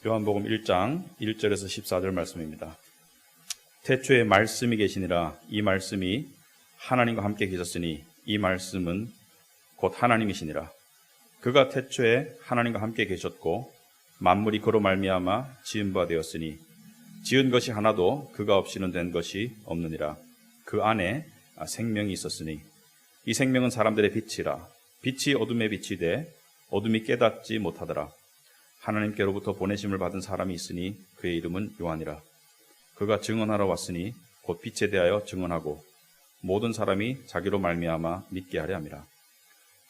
요한복음 1장 1절에서 14절 말씀입니다. 태초에 말씀이 계시니라. 이 말씀이 하나님과 함께 계셨으니 이 말씀은 곧 하나님이시니라. 그가 태초에 하나님과 함께 계셨고 만물이 그로 말미암아 지은 바 되었으니 지은 것이 하나도 그가 없이는 된 것이 없느니라. 그 안에 생명이 있었으니 이 생명은 사람들의 빛이라. 빛이 어둠에 비치되 어둠이 깨닫지 못하더라. 하나님께로부터 보내심을 받은 사람이 있으니 그의 이름은 요한이라. 그가 증언하러 왔으니 곧 빛에 대하여 증언하고 모든 사람이 자기로 말미암아 믿게 하려 함이라.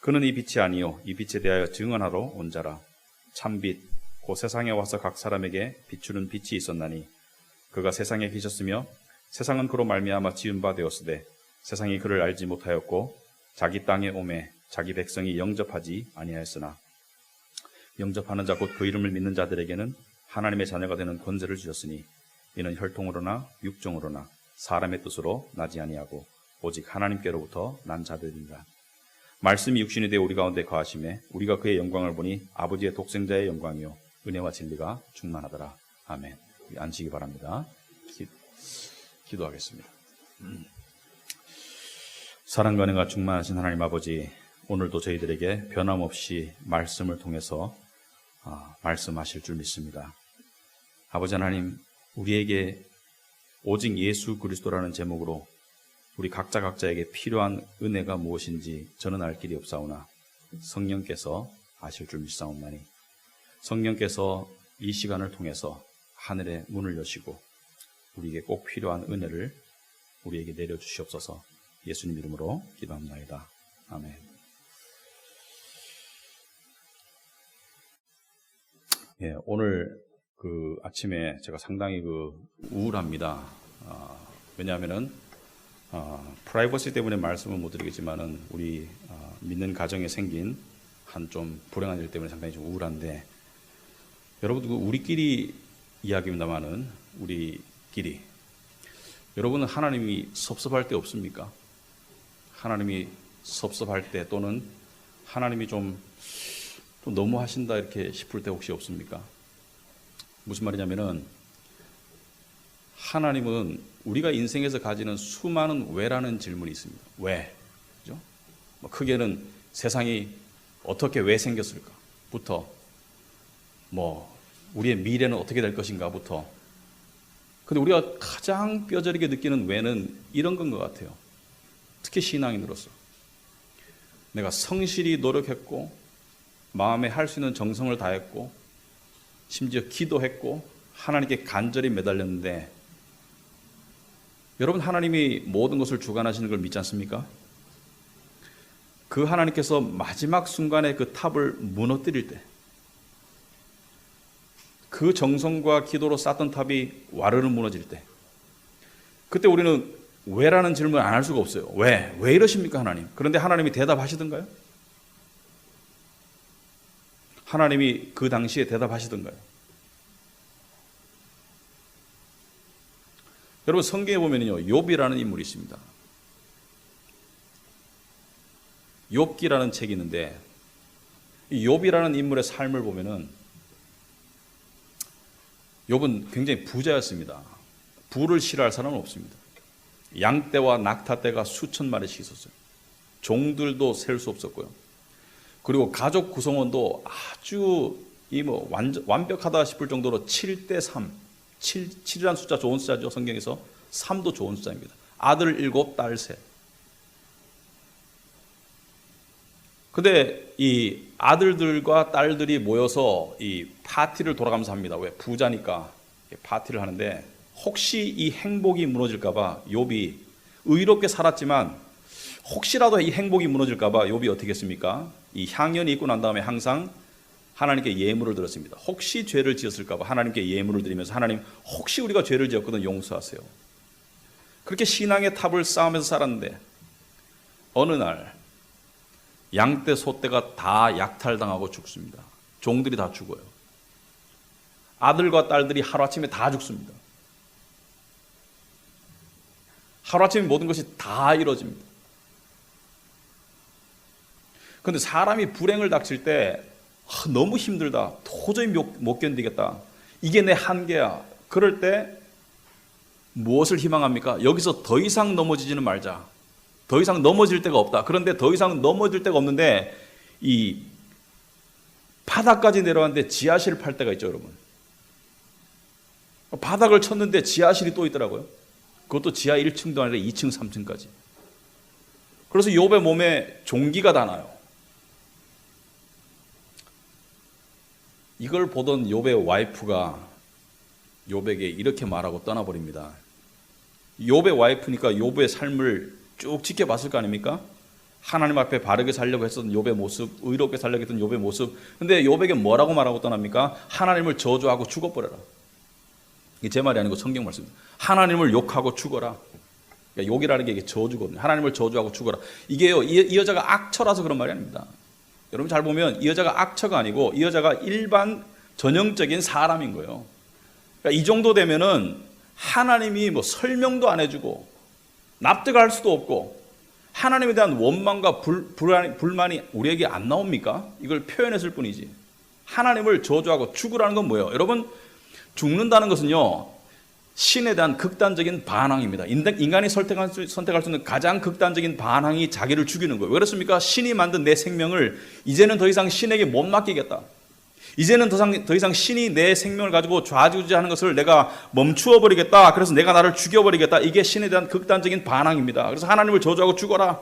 그는 이 빛이 아니요 이 빛에 대하여 증언하러 온 자라. 참빛 곧 세상에 와서 각 사람에게 비추는 빛이 있었나니 그가 세상에 계셨으며 세상은 그로 말미암아 지은 바 되었으되 세상이 그를 알지 못하였고 자기 땅에 오매 자기 백성이 영접하지 아니하였으나 영접하는 자 곧 그 이름을 믿는 자들에게는 하나님의 자녀가 되는 권세를 주셨으니 이는 혈통으로나 육정으로나 사람의 뜻으로 나지 아니하고 오직 하나님께로부터 난 자들이니라. 말씀이 육신이 되어 우리 가운데 거하심에 우리가 그의 영광을 보니 아버지의 독생자의 영광이요 은혜와 진리가 충만하더라. 아멘. 앉으시기 바랍니다. 기도하겠습니다. 사랑과 은혜가 충만하신 하나님 아버지, 오늘도 저희들에게 변함없이 말씀을 통해서 말씀하실 줄 믿습니다. 아버지 하나님, 우리에게 오직 예수 그리스도라는 제목으로 우리 각자에게 필요한 은혜가 무엇인지 저는 알 길이 없사오나 성령께서 아실 줄 믿사옵나니 성령께서 이 시간을 통해서 하늘의 문을 여시고 우리에게 꼭 필요한 은혜를 우리에게 내려주시옵소서. 예수님 이름으로 기도합나이다. 아멘. 예, 오늘 아침에 제가 상당히 우울합니다. 왜냐하면은 프라이버시 때문에 말씀을 못 드리겠지만은 우리 믿는 가정에 생긴 한 좀 불행한 일 때문에 상당히 좀 우울한데, 여러분 우리끼리 이야기입니다만은 우리끼리 여러분은 하나님이 섭섭할 때 없습니까? 하나님이 섭섭할 때 또는 하나님이 좀 너무 하신다 이렇게 싶을 때 혹시 없습니까? 무슨 말이냐면은 하나님은 우리가 인생에서 가지는 수많은 왜라는 질문이 있습니다. 왜? 그죠? 크게는 세상이 어떻게 왜 생겼을까?부터 우리의 미래는 어떻게 될 것인가?부터. 근데 우리가 가장 뼈저리게 느끼는 왜는 이런 건 것 같아요. 특히 신앙인으로서 내가 성실히 노력했고 마음에 할 수 있는 정성을 다했고 심지어 기도했고 하나님께 간절히 매달렸는데, 여러분 하나님이 모든 것을 주관하시는 걸 믿지 않습니까? 그 하나님께서 마지막 순간에 그 탑을 무너뜨릴 때, 그 정성과 기도로 쌓던 탑이 와르르 무너질 때, 그때 우리는 왜라는 질문을 안 할 수가 없어요. 왜 이러십니까 하나님? 그런데 하나님이 대답하시던가요? 하나님이 그 당시에 대답하시던가요? 여러분 성경에 보면요, 욥이라는 인물이 있습니다. 욥기라는 책이 있는데 이 욥이라는 인물의 삶을 보면은 욥은 굉장히 부자였습니다. 부를 싫어할 사람은 없습니다. 양떼와 낙타떼가 수천 마리씩 있었어요. 종들도 셀 수 없었고요. 그리고 가족 구성원도 아주 완벽하다 싶을 정도로 7대3, 7이라는 숫자 좋은 숫자죠. 성경에서 3도 좋은 숫자입니다. 아들 7, 딸 3. 근데 이 아들들과 딸들이 모여서 이 파티를 돌아가면서 합니다. 왜? 부자니까 파티를 하는데, 혹시 이 행복이 무너질까봐 욥이 의롭게 살았지만 혹시라도 이 행복이 무너질까봐 욥이 어떻게 했습니까? 이 향연이 있고 난 다음에 항상 하나님께 예물을 드렸습니다. 혹시 죄를 지었을까봐 하나님께 예물을 드리면서, 하나님 혹시 우리가 죄를 지었거든 용서하세요. 그렇게 신앙의 탑을 쌓으면서 살았는데 어느 날 양떼 소떼가 다 약탈당하고 죽습니다. 종들이 다 죽어요. 아들과 딸들이 하루아침에 다 죽습니다. 하루아침에 모든 것이 다 이루어집니다. 그런데 사람이 불행을 닥칠 때 너무 힘들다, 도저히 못 견디겠다, 이게 내 한계야. 그럴 때 무엇을 희망합니까? 여기서 더 이상 넘어지지는 말자. 더 이상 넘어질 데가 없다. 그런데 더 이상 넘어질 데가 없는데 이 바닥까지 내려왔는데 지하실을 팔 때가 있죠, 여러분. 바닥을 쳤는데 지하실이 또 있더라고요. 그것도 지하 1층도 아니라 2층, 3층까지. 그래서 욥의 몸에 종기가 다 나요. 이걸 보던 욥의 와이프가 욥에게 이렇게 말하고 떠나버립니다. 욥의 와이프니까 욥의 삶을 쭉 지켜봤을 거 아닙니까? 하나님 앞에 바르게 살려고 했던 욥의 모습, 의롭게 살려고 했던 욥의 모습. 근데 욥에게 뭐라고 말하고 떠납니까? 하나님을 저주하고 죽어버려라. 이게 제 말이 아니고 성경 말씀입니다. 하나님을 욕하고 죽어라. 그러니까 욕이라는 게 이게 저주거든요. 하나님을 저주하고 죽어라. 이게요, 이 여자가 악처라서 그런 말이 아닙니다. 여러분 잘 보면 이 여자가 악처가 아니고 이 여자가 일반 전형적인 사람인 거예요. 그러니까 이 정도 되면은 하나님이 뭐 설명도 안 해주고 납득할 수도 없고 하나님에 대한 원망과 불만이 우리에게 안 나옵니까? 이걸 표현했을 뿐이지. 하나님을 저주하고 죽으라는 건 뭐예요? 여러분, 죽는다는 것은요, 신에 대한 극단적인 반항입니다. 인간이 선택할 수 있는 가장 극단적인 반항이 자기를 죽이는 거예요. 왜 그렇습니까? 신이 만든 내 생명을 이제는 더 이상 신에게 못 맡기겠다. 이제는 더 이상 신이 내 생명을 가지고 좌지우지하는 것을 내가 멈추어 버리겠다. 그래서 내가 나를 죽여버리겠다. 이게 신에 대한 극단적인 반항입니다. 그래서 하나님을 저주하고 죽어라.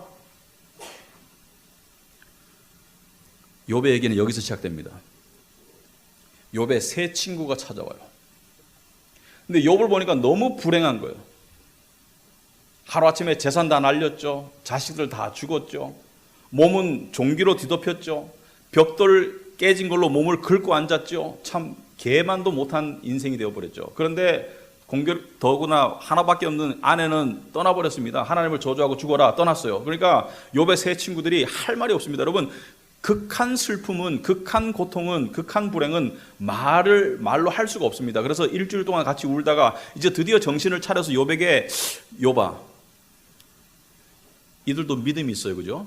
욥의 얘기는 여기서 시작됩니다. 욥의 세 친구가 찾아와요. 근데 욥을 보니까 너무 불행한 거예요. 하루아침에 재산 다 날렸죠. 자식들 다 죽었죠. 몸은 종기로 뒤덮였죠. 벽돌 깨진 걸로 몸을 긁고 앉았죠. 참 개만도 못한 인생이 되어버렸죠. 그런데 더구나 하나밖에 없는 아내는 떠나버렸습니다. 하나님을 저주하고 죽어라 떠났어요. 그러니까 욥의 세 친구들이 할 말이 없습니다. 여러분, 극한 슬픔은, 극한 고통은, 극한 불행은 말로 할 수가 없습니다. 그래서 일주일 동안 같이 울다가 이제 드디어 정신을 차려서 욥에게, 욥아, 이들도 믿음이 있어요, 그죠?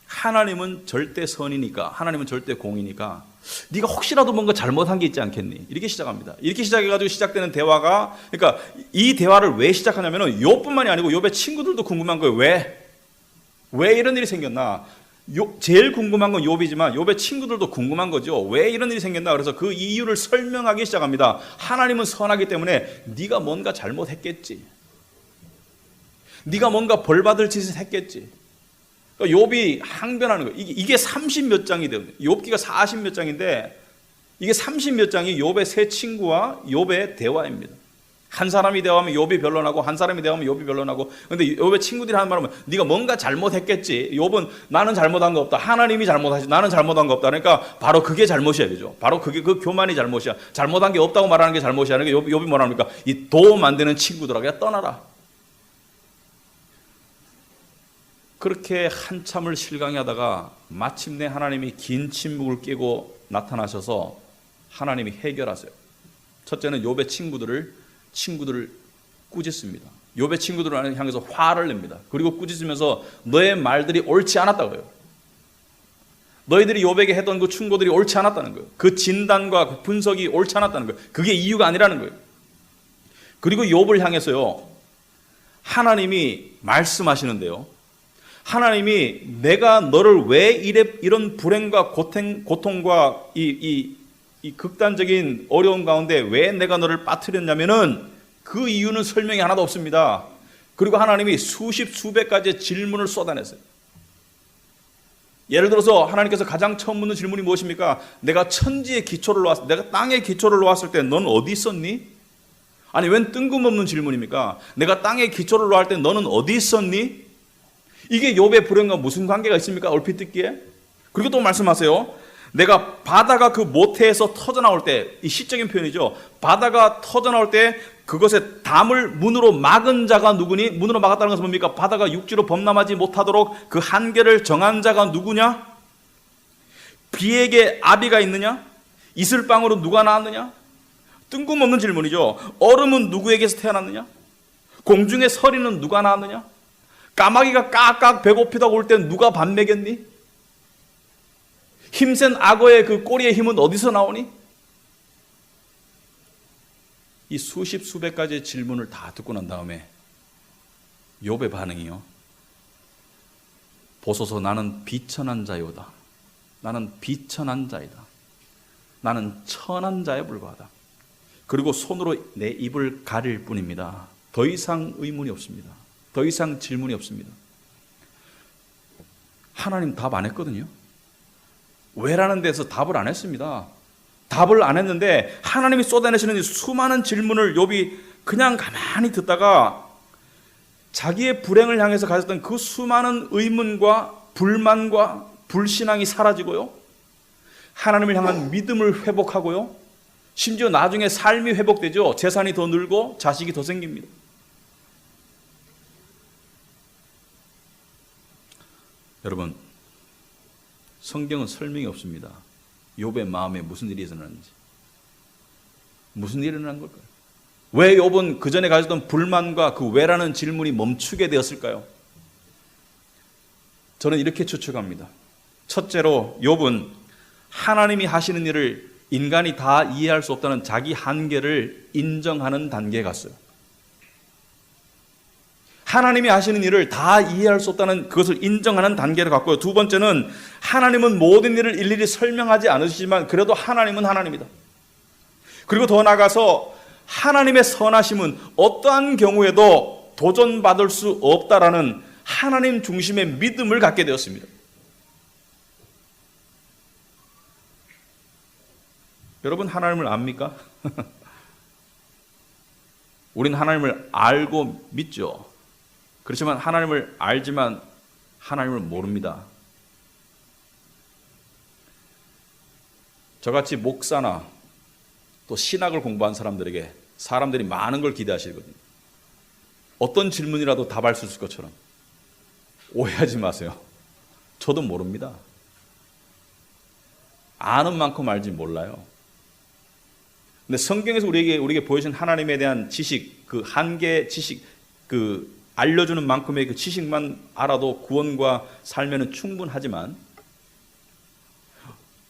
하나님은 절대 선이니까, 하나님은 절대 공이니까 네가 혹시라도 뭔가 잘못한 게 있지 않겠니? 이렇게 시작합니다. 이렇게 시작해가지고 시작되는 대화가, 그러니까 이 대화를 왜 시작하냐면은 욥뿐만이 아니고 욥의 친구들도 궁금한 거예요. 왜 이런 일이 생겼나? 제일 궁금한 건 욥이지만 욥의 친구들도 궁금한 거죠. 왜 이런 일이 생겼나? 그래서 그 이유를 설명하기 시작합니다. 하나님은 선하기 때문에 네가 뭔가 잘못했겠지. 네가 뭔가 벌받을 짓을 했겠지. 그러니까 욥이 항변하는 거예요. 이게 30몇 장이 돼요. 욥기가 40몇 장인데 이게 30몇 장이 욥의 세 친구와 욥의 대화입니다. 한 사람이 대화하면 욥이 변론하고 한 사람이 대화하면 욥이 변론하고. 그런데 욥의 친구들이 하는 말은 네가 뭔가 잘못했겠지. 욥은 나는 잘못한 거 없다. 하나님이 잘못하지. 나는 잘못한 거 없다. 그러니까 바로 그게 잘못이야, 그죠? 바로 그게 그 교만이 잘못이야. 잘못한 게 없다고 말하는 게 잘못이야. 그러니까 욥이 뭐라 합니까? 이 도 만드는 친구들아, 야 떠나라. 그렇게 한참을 실강하다가 마침내 하나님이 긴 침묵을 깨고 나타나셔서 하나님이 해결하세요. 첫째는 욥의 친구들을 꾸짖습니다. 욥의 친구들을 향해서 화를 냅니다. 그리고 꾸짖으면서 너의 말들이 옳지 않았다고 해요. 너희들이 욥에게 했던 그 충고들이 옳지 않았다는 거예요. 그 진단과 그 분석이 옳지 않았다는 거예요. 그게 이유가 아니라는 거예요. 그리고 욥을 향해서요, 하나님이 말씀하시는데요, 하나님이 내가 너를 왜 이런 불행과 고통과 이 극단적인 어려운 가운데 왜 내가 너를 빠뜨렸냐면은 그 이유는 설명이 하나도 없습니다. 그리고 하나님이 수백 가지의 질문을 쏟아냈어요. 예를 들어서 하나님께서 가장 처음 묻는 질문이 무엇입니까? 내가 내가 땅에 기초를 놓았을 때 넌 어디 있었니? 아니, 웬 뜬금없는 질문입니까? 내가 땅에 기초를 놓을 때 너는 어디 있었니? 이게 욥의 불행과 무슨 관계가 있습니까? 얼핏 듣기에. 그리고 또 말씀하세요. 내가 바다가 그 모태에서 터져나올 때, 이 시적인 표현이죠. 바다가 터져나올 때 그것의 담을 문으로 막은 자가 누구니? 문으로 막았다는 것은 뭡니까? 바다가 육지로 범람하지 못하도록 그 한계를 정한 자가 누구냐? 비에게 아비가 있느냐? 이슬방으로 누가 나왔느냐? 뜬금없는 질문이죠. 얼음은 누구에게서 태어났느냐? 공중의 서리는 누가 나왔느냐? 까마귀가 깍깍 배고프다고 올 땐 누가 밥 먹였니? 힘센 악어의 그 꼬리의 힘은 어디서 나오니? 이 수십 수백 가지의 질문을 다 듣고 난 다음에 욥의 반응이요. 보소서 나는 비천한 자요다. 나는 비천한 자이다. 나는 천한 자에 불과하다. 그리고 손으로 내 입을 가릴 뿐입니다. 더 이상 의문이 없습니다. 더 이상 질문이 없습니다. 하나님 답 안 했거든요. 왜라는 데서 답을 안 했습니다. 답을 안 했는데 하나님이 쏟아내시는 수많은 질문을 욥이 그냥 가만히 듣다가 자기의 불행을 향해서 가졌던 그 수많은 의문과 불만과 불신앙이 사라지고요. 하나님을 향한 믿음을 회복하고요. 심지어 나중에 삶이 회복되죠. 재산이 더 늘고 자식이 더 생깁니다. 여러분, 성경은 설명이 없습니다. 욥의 마음에 무슨 일이 일어났는지. 무슨 일이 일어난 걸까요? 왜 욥은 그 전에 가졌던 불만과 그 왜라는 질문이 멈추게 되었을까요? 저는 이렇게 추측합니다. 첫째로 욥은 하나님이 하시는 일을 인간이 다 이해할 수 없다는 자기 한계를 인정하는 단계에 갔어요. 하나님이 하시는 일을 다 이해할 수 없다는 그것을 인정하는 단계를 갔고요. 두 번째는 하나님은 모든 일을 일일이 설명하지 않으시지만 그래도 하나님은 하나님이다. 그리고 더 나아가서 하나님의 선하심은 어떠한 경우에도 도전받을 수 없다라는 하나님 중심의 믿음을 갖게 되었습니다. 여러분 하나님을 압니까? 우리는 하나님을 알고 믿죠. 그렇지만 하나님을 알지만 하나님을 모릅니다. 저같이 목사나 또 신학을 공부한 사람들에게 사람들이 많은 걸 기대하시거든요. 어떤 질문이라도 답할 수 있을 것처럼. 오해하지 마세요. 저도 모릅니다. 아는 만큼 알지 몰라요. 근데 성경에서 우리에게 보여준 하나님에 대한 지식, 그 한계 지식, 그 알려주는 만큼의 그 지식만 알아도 구원과 삶에는 충분하지만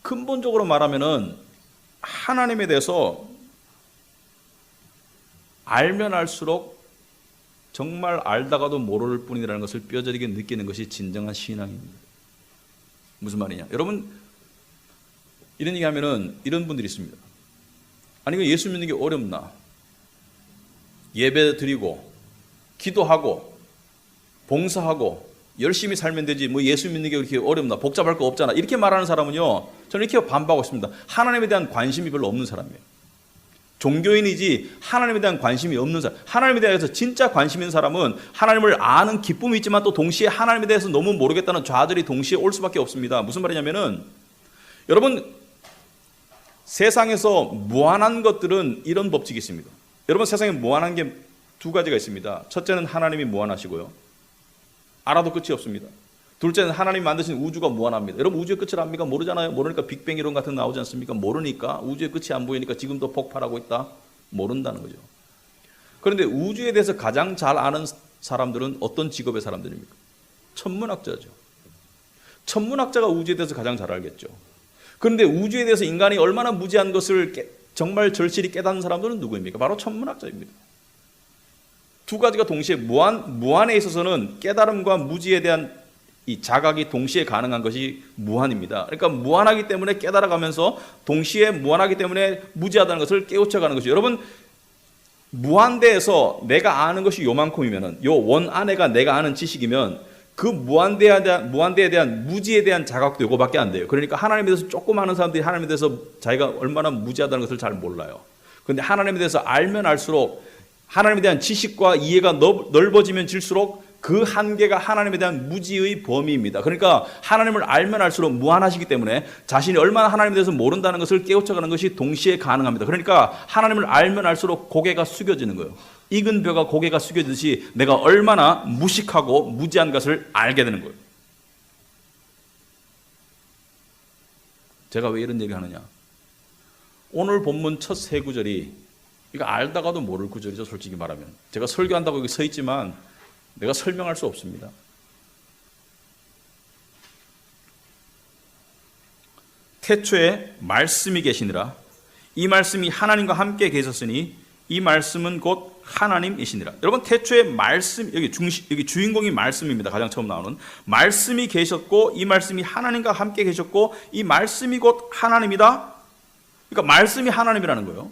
근본적으로 말하면은 하나님에 대해서 알면 알수록 정말 알다가도 모를 뿐이라는 것을 뼈저리게 느끼는 것이 진정한 신앙입니다. 무슨 말이냐? 여러분 이런 얘기하면은 이런 분들이 있습니다. 아니 왜 예수 믿는 게 어렵나? 예배 드리고 기도하고 봉사하고 열심히 살면 되지 뭐 예수 믿는 게 그렇게 어렵나? 복잡할 거 없잖아. 이렇게 말하는 사람은요. 저는 이렇게 반박하고 있습니다. 하나님에 대한 관심이 별로 없는 사람이에요. 종교인이지 하나님에 대한 관심이 없는 사람. 하나님에 대해서 진짜 관심 있는 사람은 하나님을 아는 기쁨이 있지만 또 동시에 하나님에 대해서 너무 모르겠다는 좌절이 동시에 올 수밖에 없습니다. 무슨 말이냐면은 여러분 세상에서 무한한 것들은 이런 법칙이 있습니다. 여러분 세상에 무한한 게 두 가지가 있습니다. 첫째는 하나님이 무한하시고요. 알아도 끝이 없습니다. 둘째는 하나님이 만드신 우주가 무한합니다. 여러분 우주의 끝을 압니까? 모르잖아요. 모르니까 빅뱅 이론 같은 거 나오지 않습니까? 모르니까 우주의 끝이 안 보이니까 지금도 폭발하고 있다. 모른다는 거죠. 그런데 우주에 대해서 가장 잘 아는 사람들은 어떤 직업의 사람들입니까? 천문학자죠. 천문학자가 우주에 대해서 가장 잘 알겠죠. 그런데 우주에 대해서 인간이 얼마나 무지한 것을 정말 절실히 깨닫는 사람들은 누구입니까? 바로 천문학자입니다. 두 가지가 동시에 무한에 있어서는 깨달음과 무지에 대한 이 자각이 동시에 가능한 것이 무한입니다. 그러니까 무한하기 때문에 깨달아가면서 동시에 무한하기 때문에 무지하다는 것을 깨우쳐가는 것이죠. 여러분 무한대에서 내가 아는 것이 요만큼이면은 요 원 안에가 내가 아는 지식이면 그 무한대에 대한 무지에 대한 자각도 요거밖에 안 돼요. 그러니까 하나님에 대해서 조금 아는 사람들이 하나님에 대해서 자기가 얼마나 무지하다는 것을 잘 몰라요. 그런데 하나님에 대해서 알면 알수록 하나님에 대한 지식과 이해가 넓어지면 질수록 그 한계가 하나님에 대한 무지의 범위입니다. 그러니까 하나님을 알면 알수록 무한하시기 때문에 자신이 얼마나 하나님에 대해서 모른다는 것을 깨우쳐가는 것이 동시에 가능합니다. 그러니까 하나님을 알면 알수록 고개가 숙여지는 거예요. 익은 벼가 고개가 숙여지듯이 내가 얼마나 무식하고 무지한 것을 알게 되는 거예요. 제가 왜 이런 얘기를 하느냐? 오늘 본문 첫 세 구절이 이거 알다가도 모를 구절이죠. 솔직히 말하면 제가 설교한다고 여기 서 있지만 내가 설명할 수 없습니다. 태초에 말씀이 계시니라. 이 말씀이 하나님과 함께 계셨으니 이 말씀은 곧 하나님이시니라. 여러분, 태초에 말씀, 여기 주인공이 말씀입니다. 가장 처음 나오는 말씀이 계셨고 이 말씀이 하나님과 함께 계셨고 이 말씀이 곧 하나님이다. 그러니까 말씀이 하나님이라는 거예요.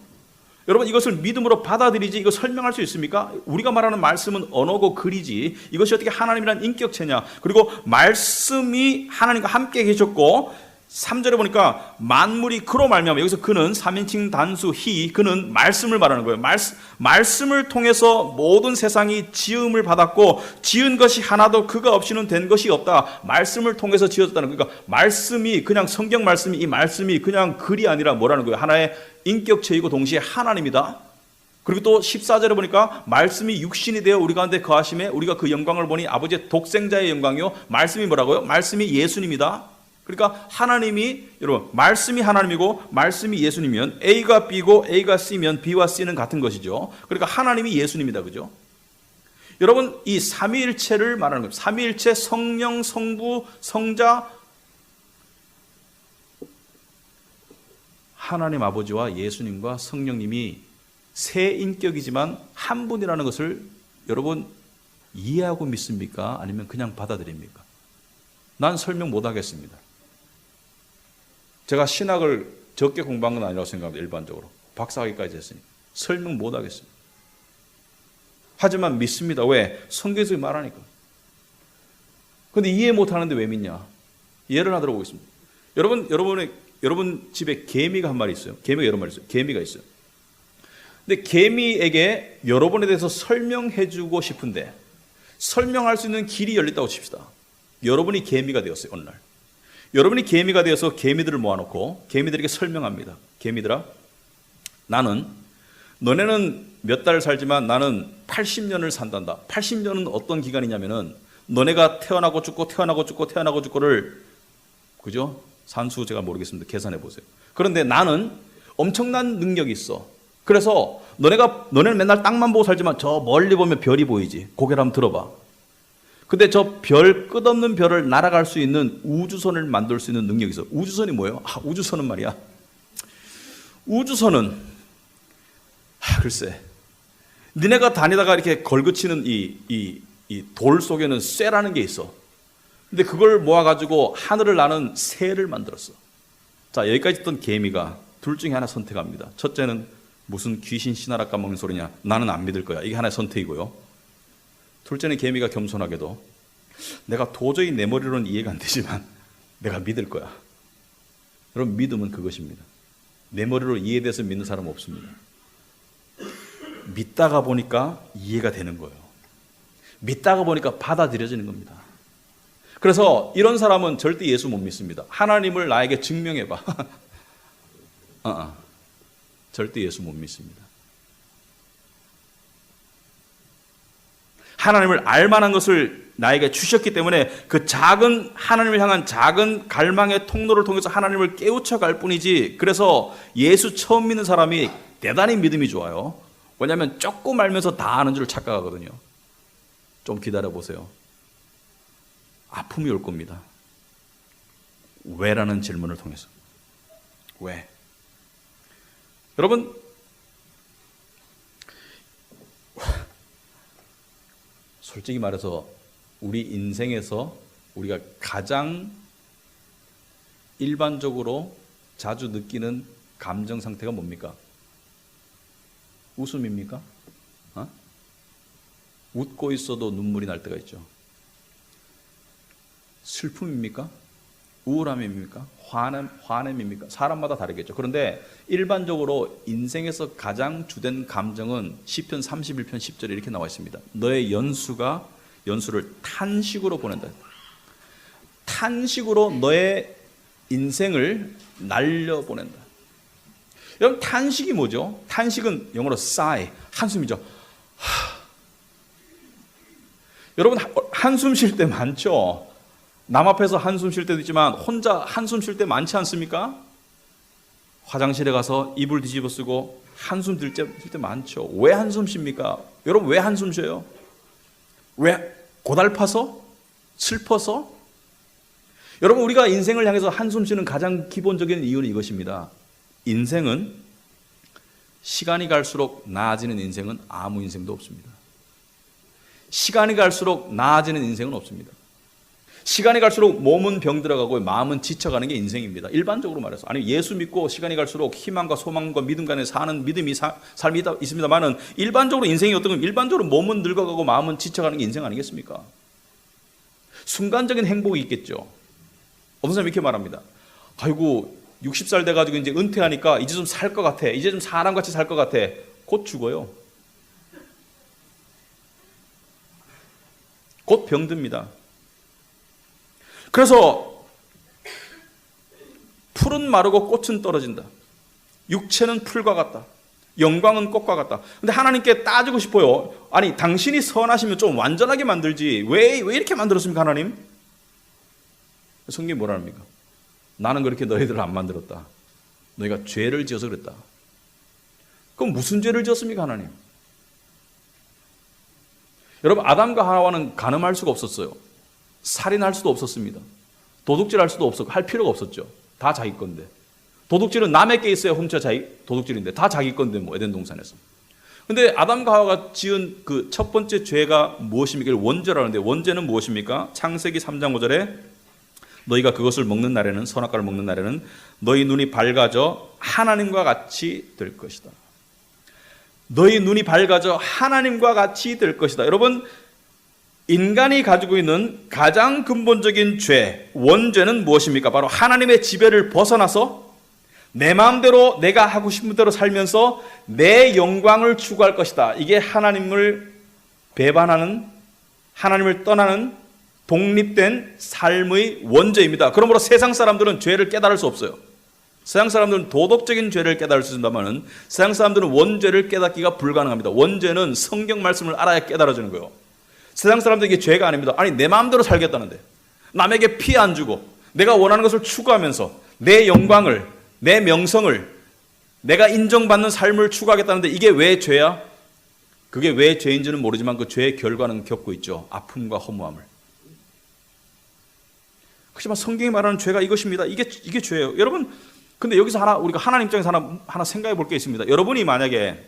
여러분, 이것을 믿음으로 받아들이지 이거 설명할 수 있습니까? 우리가 말하는 말씀은 언어고 글이지 이것이 어떻게 하나님이란 인격체냐. 그리고 말씀이 하나님과 함께 계셨고 3절에 보니까 만물이 그로 말미암아, 여기서 그는 3인칭 단수 히, 그는 말씀을 말하는 거예요. 말씀을 통해서 모든 세상이 지음을 받았고 지은 것이 하나도 그가 없이는 된 것이 없다. 말씀을 통해서 지어졌다는 거예요. 그러니까 말씀이, 그냥 성경 말씀이, 이 말씀이 그냥 글이 아니라 뭐라는 거예요? 하나의 인격체이고 동시에 하나님이다. 그리고 또 14절에 보니까 말씀이 육신이 되어 우리 가운데 거하심에 우리가 그 영광을 보니 아버지의 독생자의 영광이요. 말씀이 뭐라고요? 말씀이 예수님이다. 그러니까 하나님이, 여러분, 말씀이 하나님이고 말씀이 예수님이면 A가 B고 A가 C면 B와 C는 같은 것이죠. 그러니까 하나님이 예수님이다. 그죠? 여러분, 이 삼위일체를 말하는 겁니다. 삼위일체, 성령, 성부, 성자, 하나님 아버지와 예수님과 성령님이 세 인격이지만 한 분이라는 것을 여러분 이해하고 믿습니까? 아니면 그냥 받아들입니까? 난 설명 못 하겠습니다. 제가 신학을 적게 공부한 건 아니라고 생각합니다. 일반적으로 박사학위까지 했으니까 설명 못 하겠습니다. 하지만 믿습니다. 왜? 성경에서 말하니까. 그런데 이해 못 하는데 왜 믿냐? 예를 하도록 하겠습니다. 여러분 집에 개미가 한 마리 있어요. 개미가 여러 마리 있어요. 개미가 있어요. 근데 개미에게 여러분에 대해서 설명해주고 싶은데 설명할 수 있는 길이 열렸다고 칩시다. 여러분이 개미가 되었어요. 어느 날 여러분이 개미가 되어서 개미들을 모아놓고 개미들에게 설명합니다. 개미들아, 나는, 너네는 몇 달 살지만 나는 80년을 산단다. 80년은 어떤 기간이냐면은 너네가 태어나고 죽고 태어나고 죽고 태어나고 죽고를, 그죠? 산수 제가 모르겠습니다. 계산해 보세요. 그런데 나는 엄청난 능력이 있어. 그래서 너네는 맨날 땅만 보고 살지만 저 멀리 보면 별이 보이지. 고개를 한번 들어봐. 근데 저 별, 끝없는 별을 날아갈 수 있는 우주선을 만들 수 있는 능력이 있어. 우주선이 뭐예요? 우주선은 말이야. 우주선은, 글쎄, 니네가 다니다가 이렇게 걸그치는 이 돌 속에는 쇠라는 게 있어. 근데 그걸 모아가지고 하늘을 나는 새를 만들었어. 자, 여기까지 있던 개미가 둘 중에 하나 선택합니다. 첫째는 무슨 귀신 신하라 까먹는 소리냐. 나는 안 믿을 거야. 이게 하나의 선택이고요. 둘째는 개미가 겸손하게도 내가 도저히 내 머리로는 이해가 안 되지만 내가 믿을 거야. 여러분, 믿음은 그것입니다. 내 머리로 이해돼서 믿는 사람은 없습니다. 믿다가 보니까 이해가 되는 거예요. 믿다가 보니까 받아들여지는 겁니다. 그래서 이런 사람은 절대 예수 못 믿습니다. 하나님을 나에게 증명해봐. 절대 예수 못 믿습니다. 하나님을 알만한 것을 나에게 주셨기 때문에 그 작은 하나님을 향한 작은 갈망의 통로를 통해서 하나님을 깨우쳐 갈 뿐이지. 그래서 예수 처음 믿는 사람이 대단히 믿음이 좋아요. 왜냐하면 조금 알면서 다 아는 줄 착각하거든요. 좀 기다려 보세요. 아픔이 올 겁니다. 왜라는 질문을 통해서. 왜? 여러분, 솔직히 말해서 우리 인생에서 우리가 가장 일반적으로 자주 느끼는 감정 상태가 뭡니까? 웃음입니까? 웃고 있어도 눈물이 날 때가 있죠. 슬픔입니까? 우울함입니까? 화냄입니까? 사람마다 다르겠죠. 그런데 일반적으로 인생에서 가장 주된 감정은 시편 31편 10절에 이렇게 나와 있습니다. 너의 연수를 탄식으로 보낸다. 탄식으로 너의 인생을 날려보낸다. 여러분, 탄식이 뭐죠? 탄식은 영어로 sigh, 한숨이죠. 여러분, 한숨 쉴 때 많죠? 남 앞에서 한숨 쉴 때도 있지만 혼자 한숨 쉴 때 많지 않습니까? 화장실에 가서 이불 뒤집어 쓰고 한숨 쉴 때 많죠. 왜 한숨 쉽니까? 여러분, 왜 한숨 쉬어요? 왜? 고달파서? 슬퍼서? 여러분, 우리가 인생을 향해서 한숨 쉬는 가장 기본적인 이유는 이것입니다. 인생은 시간이 갈수록 나아지는 인생은 아무 인생도 없습니다. 시간이 갈수록 나아지는 인생은 없습니다. 시간이 갈수록 몸은 병들어가고 마음은 지쳐가는 게 인생입니다. 일반적으로 말해서. 아니, 예수 믿고 시간이 갈수록 희망과 소망과 믿음 간에 사는 믿음이 삶이 있습니다만은 일반적으로 인생이 어떤 건 일반적으로 몸은 늙어가고 마음은 지쳐가는 게 인생 아니겠습니까? 순간적인 행복이 있겠죠. 어떤 사람이 이렇게 말합니다. 아이고 60살 돼가지고 이제 은퇴하니까 이제 좀 살 것 같아. 이제 좀 사람같이 살 것 같아. 곧 죽어요. 곧 병듭니다. 그래서 풀은 마르고 꽃은 떨어진다. 육체는 풀과 같다. 영광은 꽃과 같다. 근데 하나님께 따지고 싶어요. 아니, 당신이 선하시면 좀 완전하게 만들지. 왜 이렇게 만들었습니까, 하나님? 성경이 뭐라 합니까? 나는 그렇게 너희들을 안 만들었다. 너희가 죄를 지어서 그랬다. 그럼 무슨 죄를 지었습니까, 하나님? 여러분, 아담과 하와는 간음할 수가 없었어요. 살인할 수도 없었습니다. 도둑질할 수도 없었고 할 필요가 없었죠. 다 자기 건데. 도둑질은 남에게 있어야 훔쳐 도둑질인데 다 자기 건데 뭐 에덴 동산에서. 근데 아담과 하와가 지은 그 첫 번째 죄가 무엇입니까? 원죄라는데 원죄는 무엇입니까? 창세기 3장 5절에 너희가 그것을 먹는 날에는 선악과를 먹는 날에는 너희 눈이 밝아져 하나님과 같이 될 것이다. 너희 눈이 밝아져 하나님과 같이 될 것이다. 여러분, 인간이 가지고 있는 가장 근본적인 죄, 원죄는 무엇입니까? 바로 하나님의 지배를 벗어나서 내 마음대로 내가 하고 싶은 대로 살면서 내 영광을 추구할 것이다. 이게 하나님을 배반하는, 하나님을 떠나는 독립된 삶의 원죄입니다. 그러므로 세상 사람들은 죄를 깨달을 수 없어요. 세상 사람들은 도덕적인 죄를 깨달을 수 있다면 세상 사람들은 원죄를 깨닫기가 불가능합니다. 원죄는 성경 말씀을 알아야 깨달아지는 거예요. 세상 사람들에게 죄가 아닙니다. 아니, 내 마음대로 살겠다는데 남에게 피해 안 주고 내가 원하는 것을 추구하면서 내 영광을, 내 명성을, 내가 인정받는 삶을 추구하겠다는데 이게 왜 죄야? 그게 왜 죄인지는 모르지만 그 죄의 결과는 겪고 있죠. 아픔과 허무함을. 하지만 성경이 말하는 죄가 이것입니다. 이게 죄예요. 여러분, 근데 여기서 우리가 하나님 입장에서 하나 생각해 볼 게 있습니다. 여러분이 만약에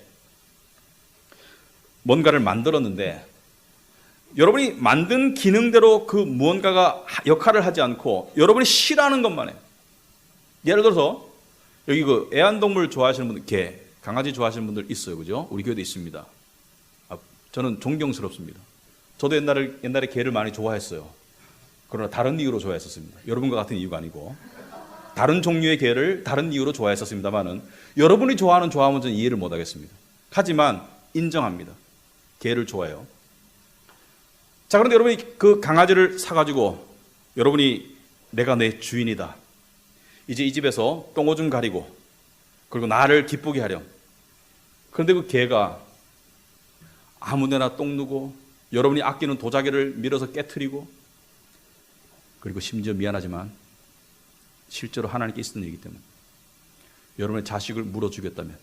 뭔가를 만들었는데 여러분이 만든 기능대로 그 무언가가 역할을 하지 않고 여러분이 싫어하는 것만 해요. 예를 들어서 여기 그 애완동물 좋아하시는 분들, 개, 강아지 좋아하시는 분들 있어요. 그죠? 우리 교회도 있습니다. 저는 존경스럽습니다. 저도 옛날에 개를 많이 좋아했어요. 그러나 다른 이유로 좋아했었습니다. 여러분과 같은 이유가 아니고 다른 종류의 개를 다른 이유로 좋아했었습니다만은 여러분이 좋아하는 좋아하면 저는 이해를 못하겠습니다. 하지만 인정합니다. 개를 좋아해요. 자, 그런데 여러분이 그 강아지를 사가지고 여러분이 내가 내 주인이다. 이제 이 집에서 똥오줌 가리고 그리고 나를 기쁘게 하렴. 그런데 그 개가 아무데나 똥 누고 여러분이 아끼는 도자기를 밀어서 깨트리고 그리고 심지어 미안하지만 실제로 하나님께 있었던 일이기 때문에 여러분의 자식을 물어주겠다면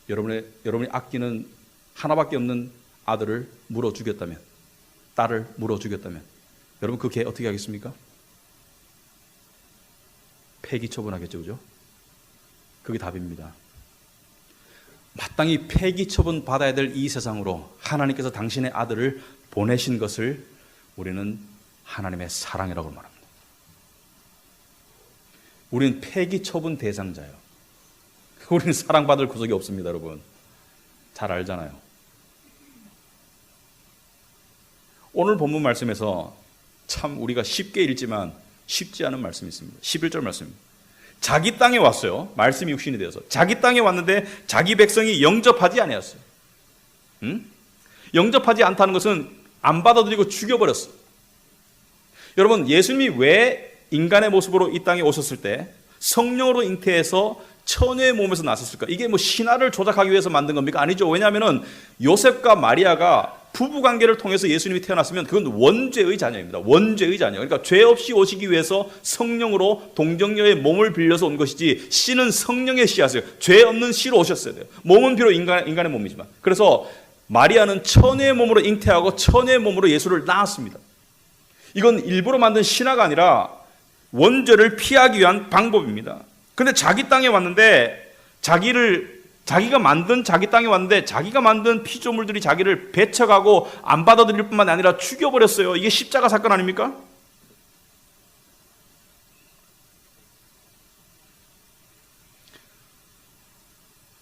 여러분이 아끼는 하나밖에 없는 아들을 물어주겠다면 딸을 물어주겠다면 여러분 그 개 어떻게 하겠습니까? 폐기 처분하겠죠. 그죠? 그게 답입니다. 마땅히 폐기 처분 받아야 될 이 세상으로 하나님께서 당신의 아들을 보내신 것을 우리는 하나님의 사랑이라고 말합니다. 우리는 폐기 처분 대상자예요. 우리는 사랑받을 구석이 없습니다. 여러분 잘 알잖아요. 오늘 본문 말씀에서 참 우리가 쉽게 읽지만 쉽지 않은 말씀이 있습니다. 11절 말씀입니다. 자기 땅에 왔어요. 말씀이 육신이 되어서 자기 땅에 왔는데 자기 백성이 영접하지 아니었어요. 영접하지 않다는 것은 안 받아들이고 죽여버렸어요. 여러분, 예수님이 왜 인간의 모습으로 이 땅에 오셨을 때 성령으로 잉태해서 처녀의 몸에서 나섰을까? 이게 뭐 신화를 조작하기 위해서 만든 겁니까? 아니죠. 왜냐하면 요셉과 마리아가 부부관계를 통해서 예수님이 태어났으면 그건 원죄의 자녀입니다. 원죄의 자녀. 그러니까 죄 없이 오시기 위해서 성령으로 동정녀의 몸을 빌려서 온 것이지 씨는 성령의 씨였어요. 죄 없는 씨로 오셨어야 돼요. 몸은 비록 인간의 몸이지만. 그래서 마리아는 처녀의 몸으로 잉태하고 처녀의 몸으로 예수를 낳았습니다. 이건 일부러 만든 신화가 아니라 원죄를 피하기 위한 방법입니다. 근데 자기 땅에 왔는데 자기가 만든 자기 땅에 왔는데 자기가 만든 피조물들이 자기를 배척하고 안 받아들일 뿐만 아니라 죽여버렸어요. 이게 십자가 사건 아닙니까?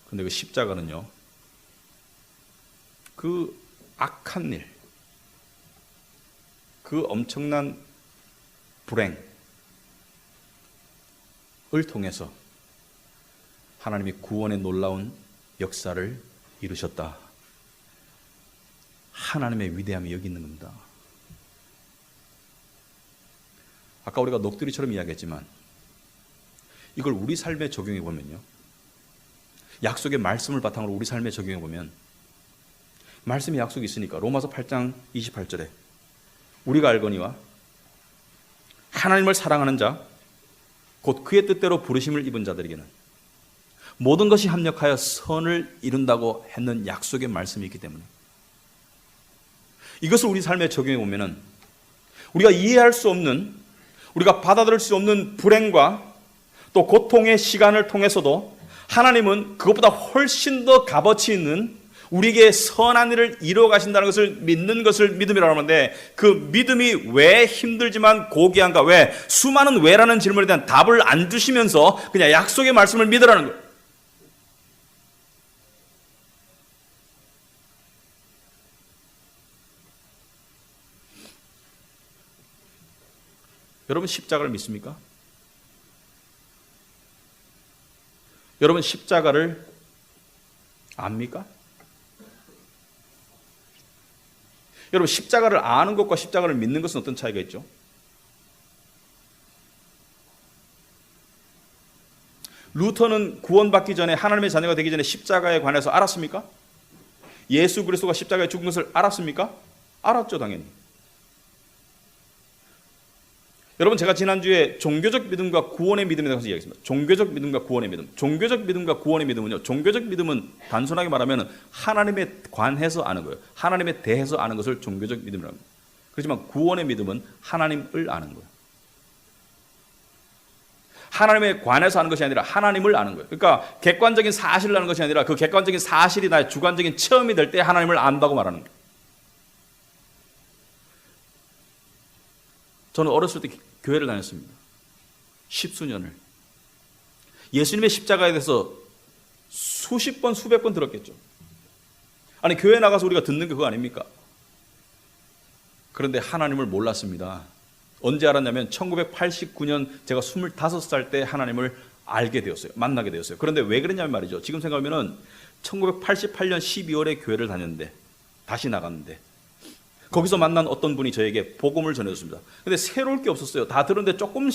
근데 그 십자가는요, 그 악한 일, 그 엄청난 불행을 통해서 하나님이 구원의 놀라운 역사를 이루셨다. 하나님의 위대함이 여기 있는 겁니다. 아까 우리가 녹두리처럼 이야기했지만 이걸 우리 삶에 적용해 보면요, 약속의 말씀을 바탕으로 우리 삶에 적용해 보면, 말씀의 약속이 있으니까 로마서 8장 28절에 우리가 알거니와 하나님을 사랑하는 자 곧 그의 뜻대로 부르심을 입은 자들에게는 모든 것이 합력하여 선을 이룬다고 했는 약속의 말씀이 있기 때문에, 이것을 우리 삶에 적용해 보면은 우리가 이해할 수 없는, 우리가 받아들일 수 없는 불행과 또 고통의 시간을 통해서도 하나님은 그것보다 훨씬 더 값어치 있는 우리에게 선한 일을 이루어 가신다는 것을 믿는 것을 믿음이라고 하는데, 그 믿음이 왜 힘들지만 고귀한가? 왜? 수많은 왜라는 질문에 대한 답을 안 주시면서 그냥 약속의 말씀을 믿으라는 거예요. 여러분 십자가를 믿습니까? 여러분 십자가를 압니까? 여러분 십자가를 아는 것과 십자가를 믿는 것은 어떤 차이가 있죠? 루터는 구원받기 전에, 하나님의 자녀가 되기 전에 십자가에 관해서 알았습니까? 예수 그리스도가 십자가에 죽은 것을 알았습니까? 알았죠, 당연히. 여러분 제가 지난주에 종교적 믿음과 구원의 믿음에 대해서 이야기했습니다. 종교적 믿음과 구원의 믿음. 종교적 믿음과 구원의 믿음은요, 종교적 믿음은 단순하게 말하면 하나님에 관해서 아는 거예요. 하나님에 대해서 아는 것을 종교적 믿음이라고 합니다. 그렇지만 구원의 믿음은 하나님을 아는 거예요. 하나님에 관해서 아는 것이 아니라 하나님을 아는 거예요. 그러니까 객관적인 사실을 아는 것이 아니라 그 객관적인 사실이 나의 주관적인 체험이 될 때 하나님을 안다고 말하는 거예요. 저는 어렸을 때 교회를 다녔습니다. 십수년을. 예수님의 십자가에 대해서 수십 번, 수백 번 들었겠죠. 아니, 교회 나가서 우리가 듣는 게 그거 아닙니까? 그런데 하나님을 몰랐습니다. 언제 알았냐면 1989년 제가 25살 때 하나님을 알게 되었어요. 만나게 되었어요. 그런데 왜 그랬냐면 말이죠. 지금 생각하면 1988년 12월에 교회를 다녔는데, 다시 나갔는데, 거기서 만난 어떤 분이 저에게 복음을 전해줬습니다. 근데 새로울 게 없었어요. 다 들었는데 조금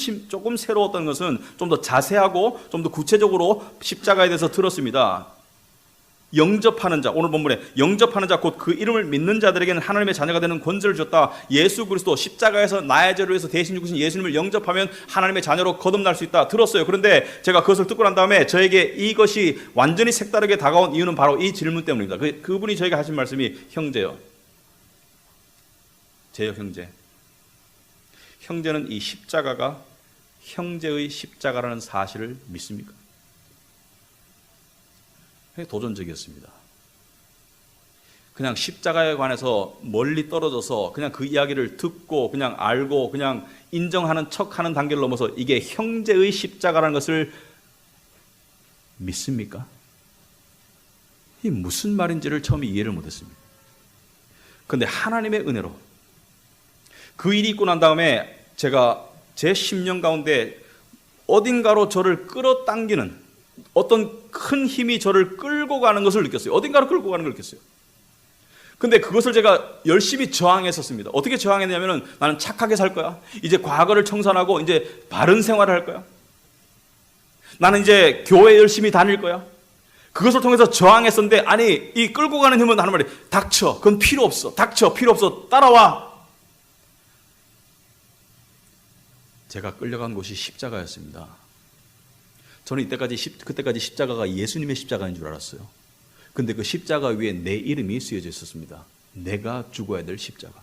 새로웠던 것은 좀 더 자세하고 좀 더 구체적으로 십자가에 대해서 들었습니다. 영접하는 자, 오늘 본문에 영접하는 자 곧 그 이름을 믿는 자들에게는 하나님의 자녀가 되는 권세를 줬다. 예수 그리스도 십자가에서 나의 죄를 위해서 대신 죽으신 예수님을 영접하면 하나님의 자녀로 거듭날 수 있다. 들었어요. 그런데 제가 그것을 듣고 난 다음에 저에게 이것이 완전히 색다르게 다가온 이유는 바로 이 질문 때문입니다. 그분이 저에게 하신 말씀이, 형제요, 제요 형제, 형제는 이 십자가가 형제의 십자가라는 사실을 믿습니까? 도전적이었습니다. 그냥 십자가에 관해서 멀리 떨어져서 그냥 그 이야기를 듣고 그냥 알고 그냥 인정하는 척하는 단계를 넘어서 이게 형제의 십자가라는 것을 믿습니까? 이 무슨 말인지를 처음에 이해를 못했습니다. 그런데 하나님의 은혜로 그 일이 있고 난 다음에 제가 제 10년 가운데 어딘가로 저를 끌어당기는 어떤 큰 힘이 저를 끌고 가는 것을 느꼈어요. 어딘가로 끌고 가는 걸 느꼈어요. 근데 그것을 제가 열심히 저항했었습니다. 어떻게 저항했냐면, 나는 착하게 살 거야. 이제 과거를 청산하고 이제 바른 생활을 할 거야. 나는 이제 교회 열심히 다닐 거야. 그것을 통해서 저항했었는데, 아니, 이 끌고 가는 힘은 하는 말이, 닥쳐. 그건 필요 없어. 닥쳐. 필요 없어. 따라와. 제가 끌려간 곳이 십자가였습니다. 저는 그때까지 십자가가 예수님의 십자가인 줄 알았어요. 근데 그 십자가 위에 내 이름이 쓰여져 있었습니다. 내가 죽어야 될 십자가.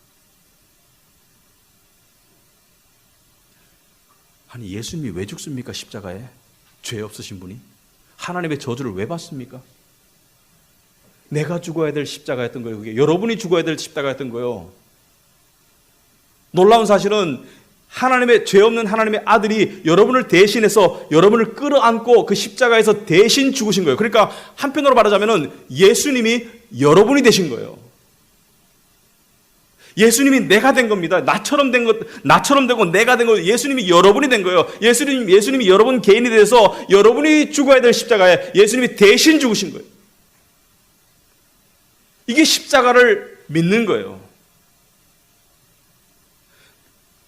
아니, 예수님이 왜 죽습니까, 십자가에? 죄 없으신 분이 하나님의 저주를 왜 받습니까? 내가 죽어야 될 십자가였던 거예요. 그게 여러분이 죽어야 될 십자가였던 거예요. 놀라운 사실은 하나님의 죄 없는 하나님의 아들이 여러분을 대신해서 여러분을 끌어안고 그 십자가에서 대신 죽으신 거예요. 그러니까 한편으로 말하자면 예수님이 여러분이 되신 거예요. 예수님이 내가 된 겁니다. 나처럼 되고 내가 된 거예요. 예수님이 여러분이 된 거예요. 예수님이 여러분 개인이 돼서 여러분이 죽어야 될 십자가에 예수님이 대신 죽으신 거예요. 이게 십자가를 믿는 거예요.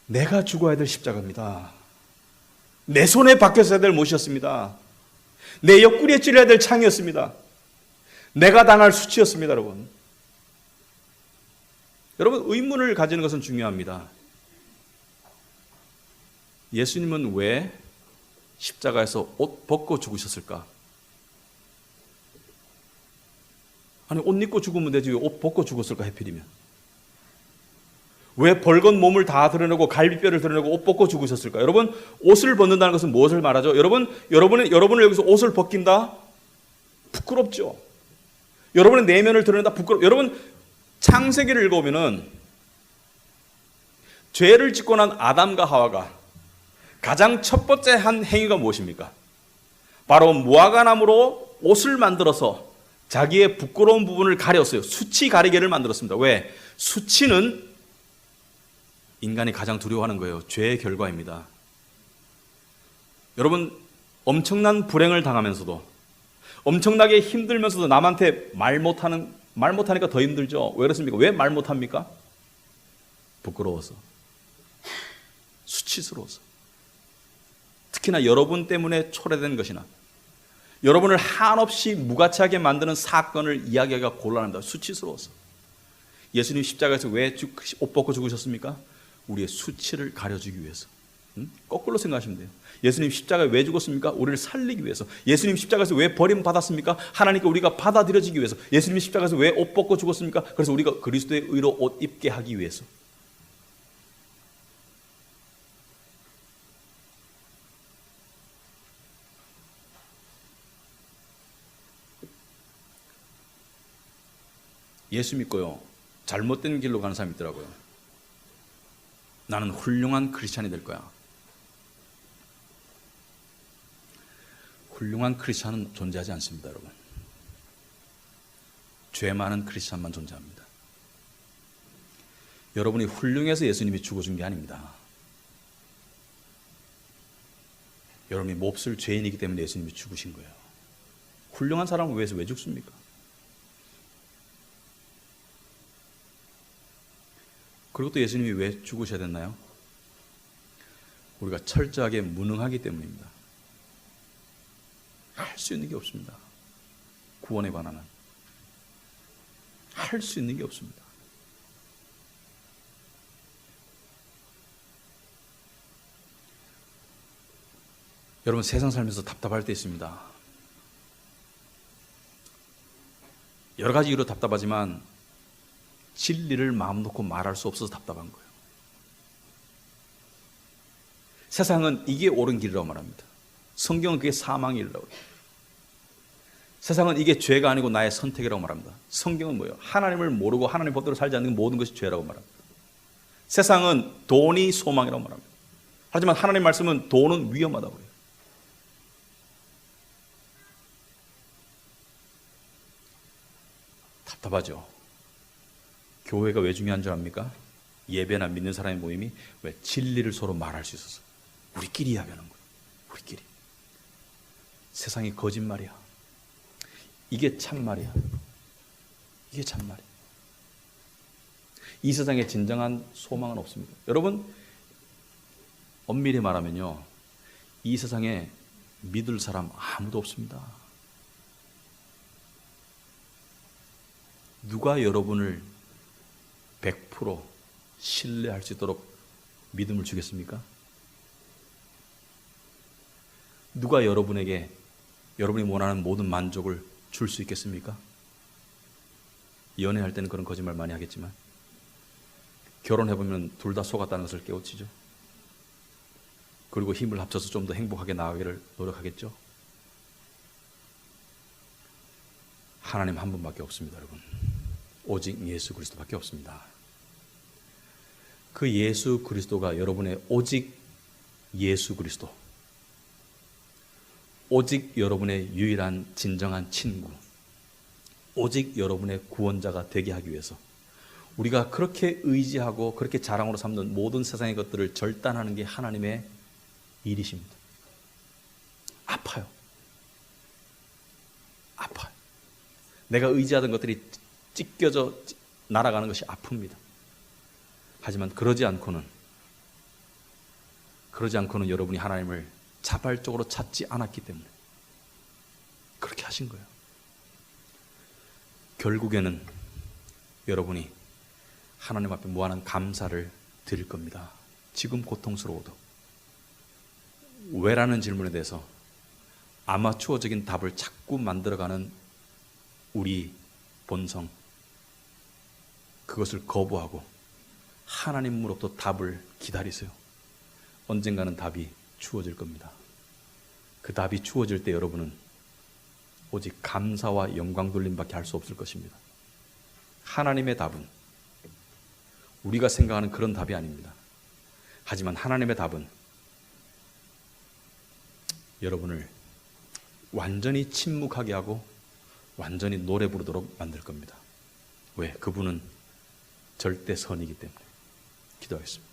내가 죽어야 될 십자가입니다. 내 손에 박혔어야 될 못이었습니다. 내 옆구리에 찔려야 될 창이었습니다. 내가 당할 수치였습니다, 여러분. 여러분, 의문을 가지는 것은 중요합니다. 예수님은 왜 십자가에서 옷 벗고 죽으셨을까? 아니, 옷 입고 죽으면 되지 왜 옷 벗고 죽었을까, 하필이면? 왜 벌건 몸을 다 드러내고 갈비뼈를 드러내고 옷 벗고 죽으셨을까? 여러분, 옷을 벗는다는 것은 무엇을 말하죠? 여러분을 여기서 옷을 벗긴다? 부끄럽죠. 여러분의 내면을 드러낸다? 여러분, 창세기를 읽어보면은 죄를 짓고 난 아담과 하와가 가장 첫 번째 한 행위가 무엇입니까? 바로 무화과나무로 옷을 만들어서 자기의 부끄러운 부분을 가렸어요. 수치 가리개를 만들었습니다. 왜? 수치는 인간이 가장 두려워하는 거예요. 죄의 결과입니다. 여러분, 엄청난 불행을 당하면서도 엄청나게 힘들면서도 남한테 말 못하니까 더 힘들죠. 왜 그렇습니까? 왜 말 못합니까? 부끄러워서, 수치스러워서. 특히나 여러분 때문에 초래된 것이나 여러분을 한없이 무가치하게 만드는 사건을 이야기하기가 곤란합니다. 수치스러워서. 예수님 십자가에서 왜 옷 벗고 죽으셨습니까? 우리의 수치를 가려주기 위해서. 거꾸로 생각하시면 돼요. 예수님 십자가에 왜 죽었습니까? 우리를 살리기 위해서. 예수님 십자가에서 왜 버림받았습니까? 하나님께 우리가 받아들여지기 위해서. 예수님 십자가에서 왜 옷 벗고 죽었습니까? 그래서 우리가 그리스도의 의로 옷 입게 하기 위해서. 예수 믿고요, 잘못된 길로 가는 사람이 있더라고요. 나는 훌륭한 크리스찬이 될 거야. 훌륭한 크리스찬은 존재하지 않습니다, 여러분. 죄 많은 크리스찬만 존재합니다. 여러분이 훌륭해서 예수님이 죽어준 게 아닙니다. 여러분이 몹쓸 죄인이기 때문에 예수님이 죽으신 거예요. 훌륭한 사람을 위해서 왜 죽습니까? 그리고 또 예수님이 왜 죽으셔야 됐나요? 우리가 철저하게 무능하기 때문입니다. 할 수 있는 게 없습니다. 구원에 관한은 할 수 있는 게 없습니다. 여러분, 세상 살면서 답답할 때 있습니다. 여러 가지 이유로 답답하지만 진리를 마음 놓고 말할 수 없어서 답답한 거예요. 세상은 이게 옳은 길이라고 말합니다. 성경은 그게 사망이라고 해요. 세상은 이게 죄가 아니고 나의 선택이라고 말합니다. 성경은 뭐예요? 하나님을 모르고 하나님 법대로 살지 않는 모든 것이 죄라고 말합니다. 세상은 돈이 소망이라고 말합니다. 하지만 하나님 말씀은 돈은 위험하다고 해요. 답답하죠. 교회가 왜 중요한 줄 압니까? 예배나 믿는 사람의 모임이 왜 진리를 서로 말할 수 있어서 우리끼리 이야기하는 거예요. 우리끼리. 세상이 거짓말이야. 이게 참말이야. 이게 참말이야. 이 세상에 진정한 소망은 없습니다. 여러분, 엄밀히 말하면요, 이 세상에 믿을 사람 아무도 없습니다. 누가 여러분을 100% 신뢰할 수 있도록 믿음을 주겠습니까? 누가 여러분에게 여러분이 원하는 모든 만족을 줄 수 있겠습니까? 연애할 때는 그런 거짓말 많이 하겠지만 결혼해보면 둘 다 속았다는 것을 깨우치죠. 그리고 힘을 합쳐서 좀 더 행복하게 나아가기를 노력하겠죠. 하나님 한 분밖에 없습니다, 여러분. 오직 예수 그리스도밖에 없습니다. 그 예수 그리스도가 여러분의 오직 예수 그리스도, 오직 여러분의 유일한 진정한 친구, 오직 여러분의 구원자가 되게 하기 위해서 우리가 그렇게 의지하고 그렇게 자랑으로 삼는 모든 세상의 것들을 절단하는 게 하나님의 일이십니다. 아파요. 아파요. 내가 의지하던 것들이 찢겨져 날아가는 것이 아픕니다. 하지만 그러지 않고는 여러분이 하나님을 자발적으로 찾지 않았기 때문에 그렇게 하신 거예요. 결국에는 여러분이 하나님 앞에 무한한 감사를 드릴 겁니다. 지금 고통스러워도. 왜라는 질문에 대해서 아마추어적인 답을 자꾸 만들어가는 우리 본성, 그것을 거부하고 하나님으로부터 답을 기다리세요. 언젠가는 답이 주어질 겁니다. 그 답이 주어질 때 여러분은 오직 감사와 영광 돌림밖에 할 수 없을 것입니다. 하나님의 답은 우리가 생각하는 그런 답이 아닙니다. 하지만 하나님의 답은 여러분을 완전히 침묵하게 하고 완전히 노래 부르도록 만들 겁니다. 왜? 그분은 절대 선이기 때문에. 기도하겠습니다.